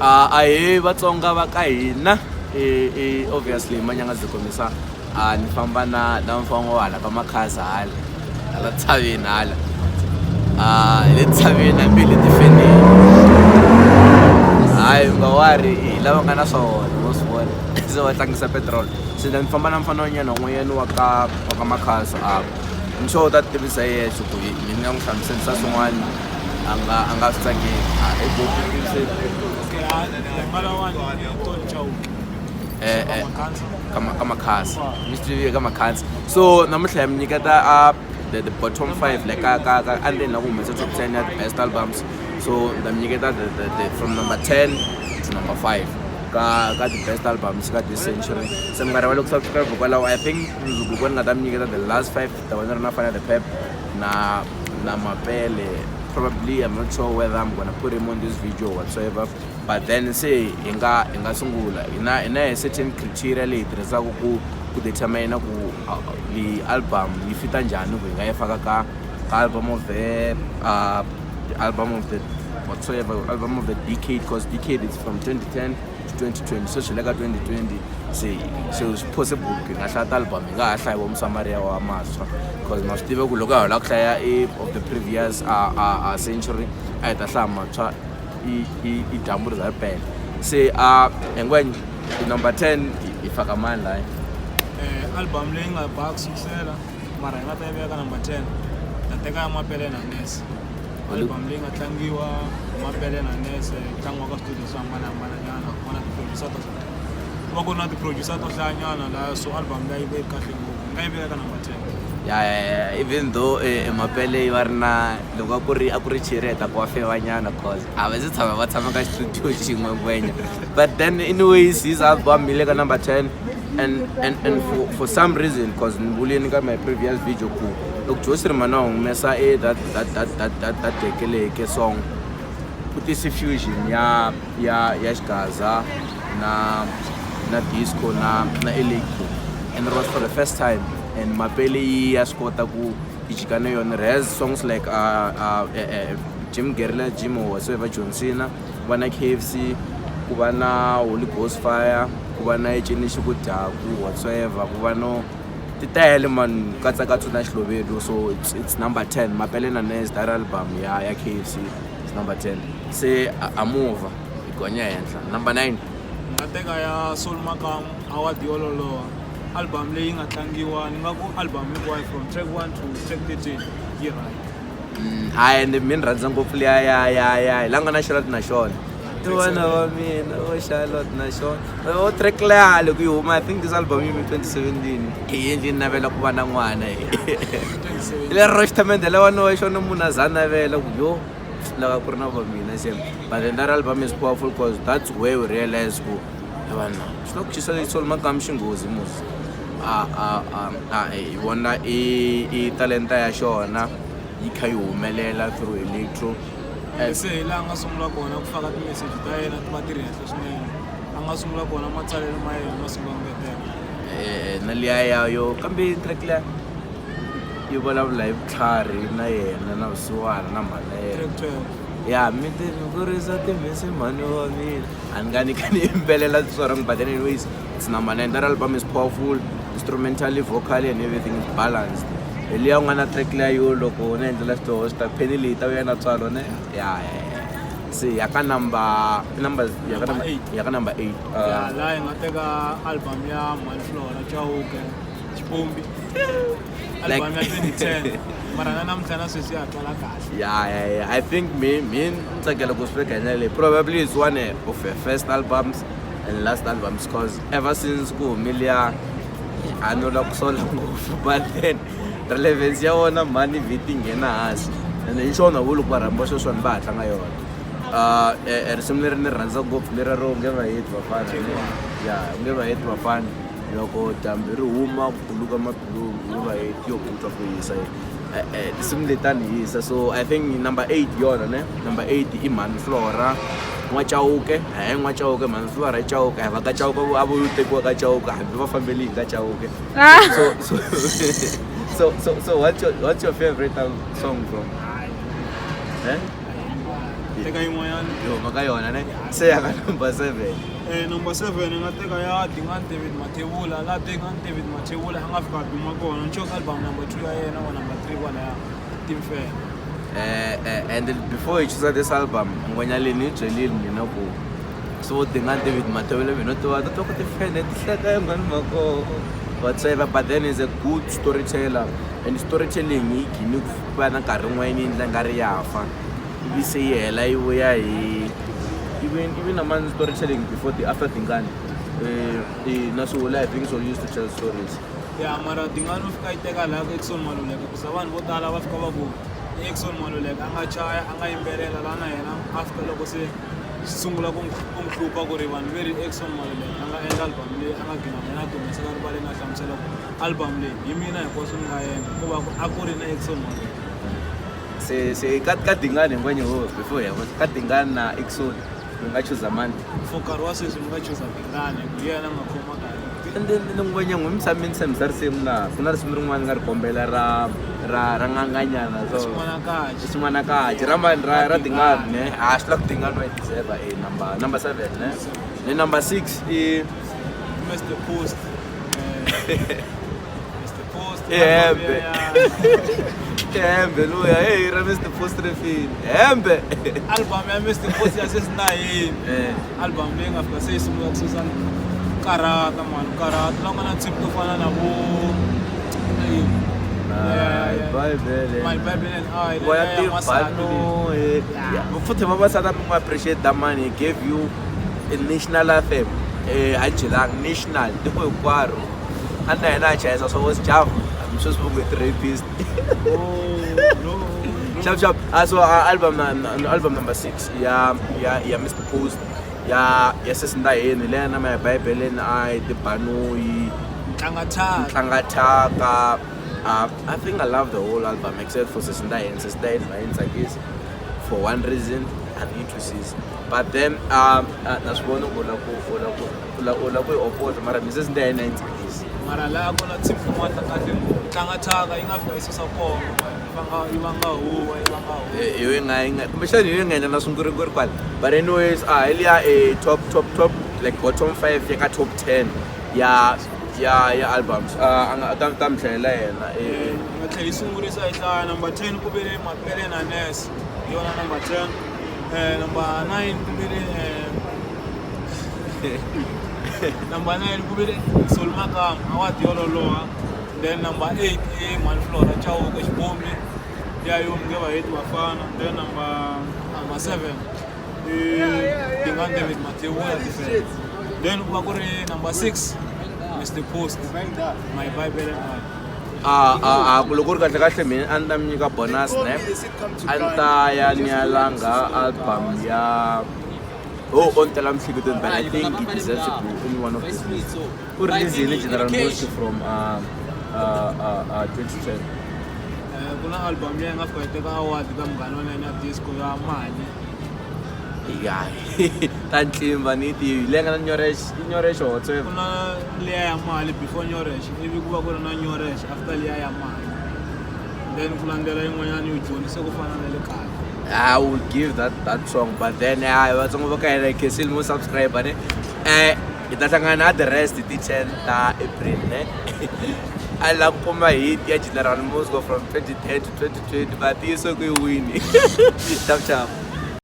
Ahe Vatsonga va ka hina obviously manyanga zikomisa ni famba na mfango hala ka Makhaza hala tshaveni hala le tshaveni hambi le tifeneni hayi nga wari hi lava nga na swona mo swi vona se va tlangisa petrol se ni famba na mfana wanyana n'wanyana wa ka Makhaza ni sure u ta tivisa yexe ku ni nga n'wi hlamuselisa swin'wana a nga swi tsakeli Makhaza mystery ka Makhaza so namuntlha hi mi nyiketa the bottom 5 like ka andeni na ku humesa top 10 ya the best albums so ni mi nyiketa the from number 10 to number 5 ka the best albums ka this century se mi nga rivali ku subscribe hikwalaho I think mundzuku ni nga ta mi nyiketa the last 5 ta vona ri na fana the pep na mapele. Probably I'm not sure whether I'm gonna put him on this video whatsoever, but then say inga sungula ina a certain criteria leyi tirhisaka ku determine ku the album yi fita njhani ku nga yifaka ka album of the whatsoever album of the decade, because decade is from 2010 to 2020 so like 2020 say so it's possible ku nga hlaya album yi nga ha hlayiwa musamariya wa maswa because ma swi tiva ku loko a hala ku hlaya of the previous century a hi ta hlaya matswa i dyambu ri za ri pele se engwenya number 10 hi faka mani laha album leyi nga ba ku sukisela mara hi nga ta yi veka number 10 ta teka ya Mapele na Nese album leyi nga tlangiwa Mapele na Nese tlangiwa ka studio swo hambanahambana kona ti-producer to va ku na ti-producer to hlayanyana laha so album leyi yi ve kahle ngopfu nga yi veka ka number 10 yeah even though Mapele yi va ri na loko a ku ri chireta ku wa fevanyana cause a va se tshama va tshama ka studio xin'we ngwenya but then anyways his album yi le ka number 10 and for some reason cause ni vuleni ka my previous video ku loko Josi Rimana humesa that dekeleke song ku tisi fusion ya Xikaza na disco na electro and it was for the first time and Mapele ya swi kota ku jika na yona has songs like Jim Guerrilla Jim whatsoever John Cena ku va na KFC ku va na Holy Ghost Fire ku va na Ecini Xikudyaku whatsoever ku va no titele man katsakatsu na Xilovelo so it's number 10 Mapele na Nese that album ya KFC it's number 10 se amuva igonya henhla number 9 nga teka ya Soul Makamu Award yo ololowa album leyi nga tlangiwa ni nga ku album hinkwayo from track 1 to track 13 yi right hayi ni mi ni rhandza ngopfu leya ya langa na Charlotte na Shona tivona va mina o Charlotte na Shona o track leya loko yi huma I think this album yi 2017 hi endli ni navela ku va na n'wana le roxtamende lewa no Shona munhu a za navela ku yo lava ku ri na va mina se but then that album is powerful because that's where we realize ku vana swi loko xisa Soul Makamu xinghozi musi hi vona i talenta ya xona yi kha yi humelela through electro se hi laha a nga sungula kona ku faka ti-message ta yena ti va ti ri henhla swinene a nga sungula kona matsalelo ma yena ma sungula ngetela na liya yo kambe track leya yi vulavula hi vutlhari na yena na vusiwana na mhana yena track 12 ya mi ti kurisa timhisi mhani wa mina a ni nga ni kha ni yimbelela swona but anyways it's number 9 that album is powerful instrumentally vocally and everything is balanced liya u nga na track leya yo loko na endlela switoho swi ta pheni leyi ta vuya na tswalo ne se ya ka number 8 ya laha hi nga teka album ya Manflora Chauke Xipumbi album ya 2010 mara na namuntlha na sweswi ya twala kahle yeah I think me ni tsakela ku swi veka hi ndlela leyi probably is one of her first albums and last albums cause ever since ku humeliya a no la ku sola ngopfu but then relevance ya wona mani viti nghena hansi and hi xona vu loko va rhamba sweswiwani va ha tlanga yona risimu leri ni rhandza ngopfu lera ro nge va heti vafana ya nge va heti vafana loko dyambu ri huma ku khuluka mabilungu nge va heti yo kutwa ku yisa risimu letani hisa so I think number 8 yona ne number 8 i Manflora n'wa Chauke n'wa Chauke Manflora Chauke va ka Chauke a vo tekiwa ka Chauke hambi va fambeli hi ka Chauke so what's your favorite song from teka yin'wanyana yo maka yona ne se ya ka number 7 number 7 ni nga teka ya Dingani David Mathebula laha Dingani David Mathebula a nga fika duma kona ni choka album number 2 ya yena wa number 3 kwala ya Team Fair. And before you choose this album ngwenya leni byelile mina ku so Dingani David Mathebula mina to wa to ku ti fan ti hleka yingani mako whatsoever, but then is a good storyteller and storytelling yi gini ku va na nkarhi n'wana yi ndla nga ri yafa ivi se yi hela yi vuya hi even among storytelling before the after Dingani na swivula I think so used to tell stories. Ya mara Dingani u fika yi teka laha ka Exxon Maluleke kusa vanhu vo tala va fika va ku Exxon Maluleke a nga chaya a nga yimbelela laha na yena after loko se sungula ku n'wi hlupha ku ri vanhu ve ri Exxon Maluleke a nga endla album leyi a nga gina yena a tumesa ka rivaleni nga hlamusela ku album leyi hi mina hinkwaswo ni nga endla ku va a ku ri na Exxon Maluleke. Se ka Dingani ngwenya before ya ka Dingani na Exxon u nga chuza mani for nkarhi wa sweswi ni nga chuza Dingani ku yena nga khoma kahle. And then ngwenya n'wi misami ni risimu laha ku na risimu rin'wana ni nga ri kombela ra nganganyana so xin'wana kaje ra Dingani ne swi la ku Dingani wa yi deserve number 7 ne ni number 6 i Mr. Post Mr. Post Hembe luya hey ra Mr. Post refini hembe album ya Mr. Post ya sesinayin album leyi nga fika se yi sungula ku susa karata mani karata la nga na tsip to fana na vo My Bible and I futhi vavasati mi n'wi appreciate that man he gave you a national anthem a jelang national tiko hinkwaro a na yena a chayisa swo was java I'm sure spoke with rapist sharp so album number 6 ya Mr. Post ya sesindayeni leya na My Bible and I Tibanoyi Tlangataka. I think I love the whole album except for Sesindayeni. Sesindayeni I guess for one reason and intricacies. But then that's one of the opposite. Mara Sesindayeni mara la ko na tsipu mata ka Tlangataka inga fika isusa ko ibanga huwa yo nga kumbexani yo nga na sunguri kwala. But anyways earlier a top like bottom 5 ya ka top 10 ya albums ta mhlela yena nga tlhela yi sungurisa hi hlaya number 10 ku vile Mapele na Ness yona number 10 number 9 ku vile number 9 ku vile Soul Makam awadi yololoha. Then number 8 Manflora Chauke Xibombi ya yo mngeva yetu wafana. Then number 7 Dingani David Mathebula. Then kuba ku ri number 6 Mr. Post My Bible and I loko ri kahle mina a ni ta mi nyika bonus ne a ni ta ya ni ya langa album ya on tela mhleketweni but I think it deserves to be only one of these ku release General Mosque from 2010 kuna album leyi nga fika yi teka award ka munghana wa yena ya disco ya Mali ta ntlimba ni tivi leyi nga na nyorex whatsoever. Kuna liya ya Mali before nyorex ivi ku va ku ri na nyorex after liya ya Mali then ku landzela yin'wanyana yo Joni se ku fana na le kaya. I will give that song but then vatsongo va ka hina Kesil mo subscriber ne hi ta hlangana na the rest ti 10 ta April ne a la kuma hit ya General Mosque from 2010 to 2020 but yi so ku yi wini chap